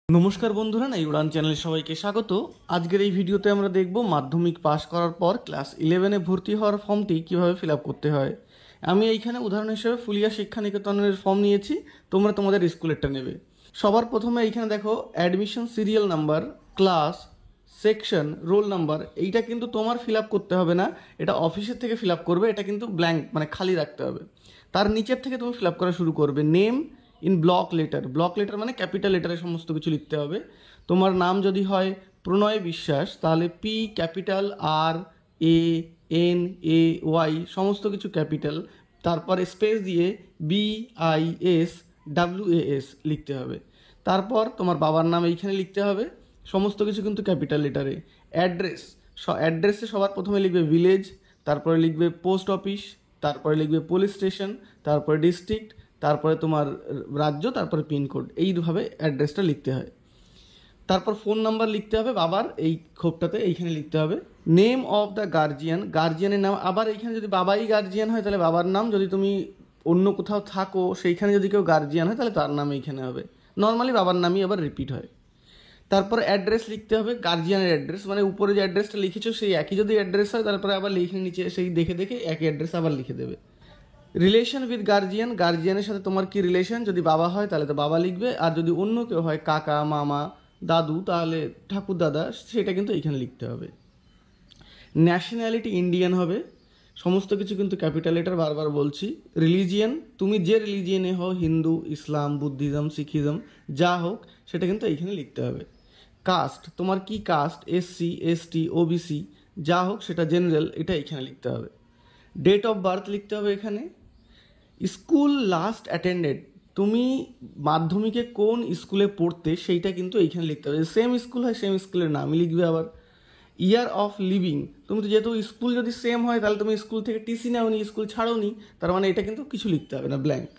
নমস্কার বন্ধুরা, না উড়ান চ্যানেলে সবাইকে স্বাগত। আজকের এই ভিডিওতে আমরা দেখব মাধ্যমিক পাস করার পর ক্লাস 11-এ ভর্তি হওয়ার ফর্মটি কিভাবে ফিল আপ করতে হয়। আমি এইখানে উদাহরণ হিসেবে ফুলিয়া শিক্ষা নিকেতনের ফর্ম নিয়েছি, তোমরা তোমাদের স্কুলেরটা নেবে। সবার প্রথমে এইখানে দেখো admission serial number, class, section, roll number. এইটা কিন্তু তোমার ফিল আপ করতে হবে না, এটা অফিসের থেকে ফিল আপ করবে। এটা কিন্তু ব্ল্যাঙ্ক মানে খালি রাখতে হবে। তার নিচের থেকে তুমি ফিল আপ করা শুরু করবে। নেম ইন ব্লক লেটার মানে ক্যাপিটাল লেটারে সমস্ত কিছু লিখতে হবে। তোমার নাম যদি হয় প্রণয় বিশ্বাস, তাহলে পি ক্যাপিটাল, আর এ এন এ ওয়াই সমস্ত কিছু ক্যাপিটাল, তারপর স্পেস দিয়ে B I S W A S লিখতে হবে। তারপর তোমার বাবার নাম এইখানে লিখতে হবে, সমস্ত কিছু কিন্তু ক্যাপিটাল লেটারে। অ্যাড্রেসে সবার প্রথমে লিখবে ভিলেজ, তারপরে লিখবে পোস্ট অফিস, তারপরে লিখবে পুলিশ স্টেশন, তারপরে ডিস্ট্রিক্ট, তারপরে তোমার রাজ্য, তারপরে পিনকোড। এইভাবে অ্যাড্রেসটা লিখতে হয়। তারপর ফোন নাম্বার লিখতে হবে বাবার, এই খোপটাতে এইখানে লিখতে হবে। নেম অফ দ্য গার্জিয়ানের নাম, আবার এইখানে যদি বাবাই গার্জিয়ান হয় তাহলে বাবার নাম, যদি তুমি অন্য কোথাও থাকো সেইখানে যদি কেউ গার্জিয়ান হয় তাহলে তার নাম এইখানে হবে। নর্মালি বাবার নামই আবার রিপিট হয়। তারপর অ্যাড্রেস লিখতে হবে, গার্জিয়ানের অ্যাড্রেস, মানে উপরে যে অ্যাড্রেসটা লিখেছো সেই একই যদি অ্যাড্রেস হয় তারপরে আবার লিখে নিচে সেই দেখে দেখে একই অ্যাড্রেস আবার লিখে দেবে। রিলেশন উইথ গার্জিয়ানের সাথে তোমার কি রিলেশন, যদি বাবা হয় তাহলে তো বাবা লিখবে, আর যদি অন্য কেউ হয় কাকা, মামা, দাদু, তাহলে ঠাকুর দাদা, সেটা কিন্তু এইখানে লিখতে হবে। ন্যাশনালিটি ইন্ডিয়ান হবে, সমস্ত কিছু কিন্তু ক্যাপিটাল লেটার, বারবার বলছি। রিলিজিয়ান, তুমি যে রিলিজিয়ানে হও, হিন্দু, ইসলাম, বুদ্ধিজম, শিখিজম, যা হোক সেটা কিন্তু এইখানে লিখতে হবে। কাস্ট, তোমার কি কাস্ট, এসসি, এসটি, ওবিসি, যা হোক সেটা জেনারেল, এটা এখানে লিখতে হবে। ডেট অফ বার্থ লিখতে হবে এখানে। স্কুল লাস্ট অ্যাটেন্ডেড, তুমি মাধ্যমিকে কোন স্কুলে পড়তে সেইটা কিন্তু এইখানে লিখতে হবে। সেম স্কুল হয় সেম স্কুলের নামই লিখবে আবার। ইয়ার অফ লিভিং, তুমি তো যেহেতু স্কুল যদি সেম হয় তাহলে তুমি স্কুল থেকে টিসি নাওনি, স্কুল ছাড়োনি, তার মানে এটা কিন্তু কিছু লিখতে হবে না, ব্ল্যাঙ্ক।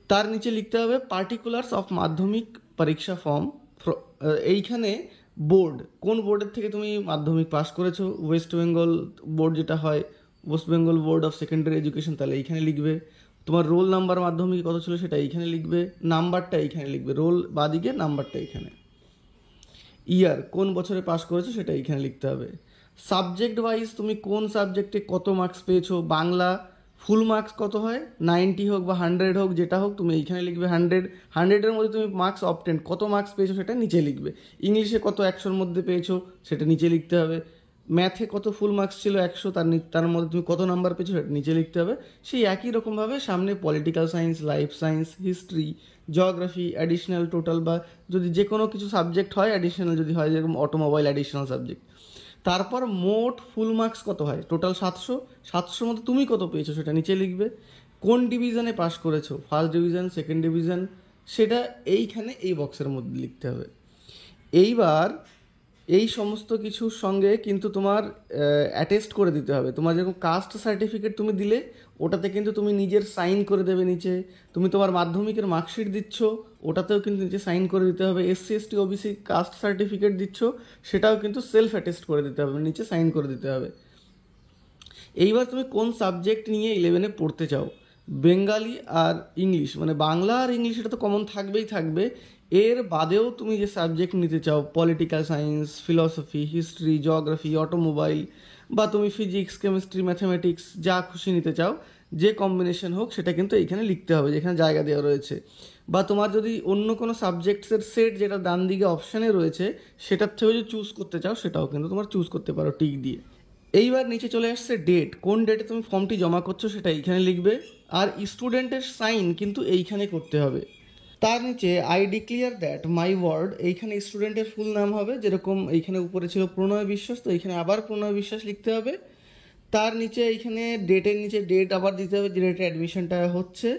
তার নিচে লিখতে হবে পার্টিকুলার্স অফ মাধ্যমিক পরীক্ষা ফর্ম। এইখানে বোর্ড, কোন বোর্ডের থেকে তুমি মাধ্যমিক পাস করেছো, ওয়েস্ট বেঙ্গল বোর্ড যেটা হয়, West Bengal board of secondary education, তাহলে এইখানে লিখবে। তোমার রোল নাম্বার মাধ্যমিক কত ছিল সেটা এইখানে লিখবে, নাম্বারটা এইখানে লিখবে, রোল বাদিকে নাম্বারটা এইখানে। ইয়ার, কোন বছরে পাস করেছো সেটা এইখানে লিখতে হবে। সাবজেক্ট ওয়াইজ তুমি কোন সাবজেক্টে কত মার্কস পেয়েছো, বাংলা ফুল মার্কস কত হয়, 90 হোক বা 100 হোক, যেটা হোক তুমি এইখানে লিখবে 100। 100-এর মধ্যে তুমি মার্কস অবটেন কত মার্কস পেয়েছো সেটা নিচে লিখবে। ইংলিশে কত 100-র মধ্যে পেয়েছো সেটা নিচে লিখতে হবে। ম্যাথে কত ফুল মার্কস ছিল 100, তার মধ্যে তুমি কত নাম্বার পেয়েছো সেটা নিচে লিখতে হবে। সেই একই রকমভাবে সামনে political science, life science, history, geography, additional total, বা যদি যে কোনো কিছু সাবজেক্ট হয় অ্যাডিশনাল, যদি হয় যেরকম অটোমোবাইল অ্যাডিশনাল সাবজেক্ট। তারপর মোট ফুল মার্কস কত হয়, টোটাল 700, 700-র মধ্যে তুমি কত পেয়েছো সেটা নিচে লিখবে। কোন ডিভিশনে পাস করেছো, ফার্স্ট ডিভিশন, সেকেন্ড ডিভিশন, সেটা এইখানে এই বক্সের মধ্যে লিখতে হবে। এইবার এই সমস্ত কিছুর সঙ্গে কিন্তু তোমার অ্যাটেস্ট করে দিতে হবে। তোমার যেরকম কাস্ট সার্টিফিকেট তুমি দিলে ওটাতে কিন্তু তুমি নিজের সাইন করে দেবে নিচে। তুমি তোমার মাধ্যমিকের মার্কশিট দিচ্ছ, ওটাতেও কিন্তু নিচে সাইন করে দিতে হবে। SC ST OBC caste certificate দিচ্ছ, সেটাও কিন্তু সেলফ অ্যাটেস্ট করে দিতে হবে, নিচে সাইন করে দিতে হবে। এইবার তুমি কোন সাবজেক্ট নিয়ে 11-এ পড়তে চাও, বেঙ্গালি আর ইংলিশ, মানে বাংলা আর ইংলিশ এটা তো কমন থাকবেই থাকবে। এর বাদেও তুমি যে সাবজেক্ট নিতে চাও, political science, philosophy, history, geography, automobile, বা তুমি ফিজিক্স, কেমিস্ট্রি, ম্যাথামেটিক্স, যা খুশি নিতে চাও, যে কম্বিনেশন হোক সেটা কিন্তু এইখানে লিখতে হবে যেখানে জায়গা দেওয়া রয়েছে। বা তোমার যদি অন্য কোনো সাবজেক্টসের সেট যেটা ডান দিকে অপশানে রয়েছে সেটার থেকেও যদি চুজ করতে চাও সেটাও কিন্তু তোমার চুজ করতে পারো টিক দিয়ে। এইবার নিচে চলে আসছে ডেট, কোন ডেটে তুমি ফর্মটি জমা করছো সেটা এইখানে লিখবে। আর স্টুডেন্টের সাইন কিন্তু এইখানে করতে হবে। তার নিচে I declare that my word, এইখানে স্টুডেন্টের ফুল নাম হবে, যেরকম এইখানে উপরে ছিল প্রণয় বিশ্বাস, তো এইখানে আবার প্রণয় বিশ্বাস লিখতে হবে। তার নিচে এইখানে ডেটের নিচে ডেট আবার দিতে হবে যে ডেটে অ্যাডমিশনটা হচ্ছে।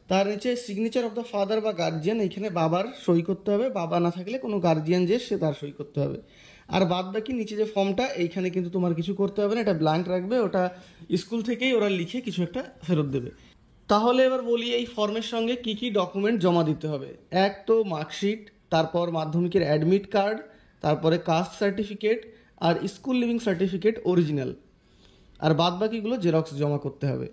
তার নিচে সিগনেচার অফ দ্য ফাদার বা গার্জিয়ান, এইখানে বাবার সই করতে হবে, বাবা না থাকলে কোনো গার্জিয়ান যে সে তার সই করতে হবে। আর বাদ বাকি নিচে যে ফর্মটা এইখানে কিন্তু তোমার কিছু করতে হবে না, এটা ব্ল্যাঙ্ক রাখবে, ওটা স্কুল থেকেই ওরা লিখে কিছু একটা ফেরত দেবে। তাহলে এবার বলি এই ফর্মের সঙ্গে কি কি ডকুমেন্ট জমা দিতে হবে। এক তো মার্কশিট, তারপর মাধ্যমিকের অ্যাডমিট কার্ড, তারপরে কাস্ট সার্টিফিকেট, আর স্কুল লিভিং সার্টিফিকেট অরিজিনাল, আর বাদ বাকিগুলো জেরক্স জমা করতে হবে।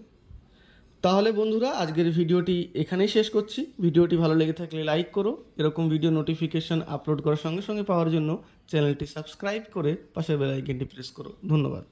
তাহলে বন্ধুরা আজকের ভিডিওটি এখানেই শেষ করছি। ভিডিওটি ভালো লেগে থাকলে লাইক করো। এরকম ভিডিও নোটিফিকেশন আপলোড করার সঙ্গে সঙ্গে পাওয়ার জন্য চ্যানেলটি সাবস্ক্রাইব করে পাশের বেল আইকনটি প্রেস করো। ধন্যবাদ।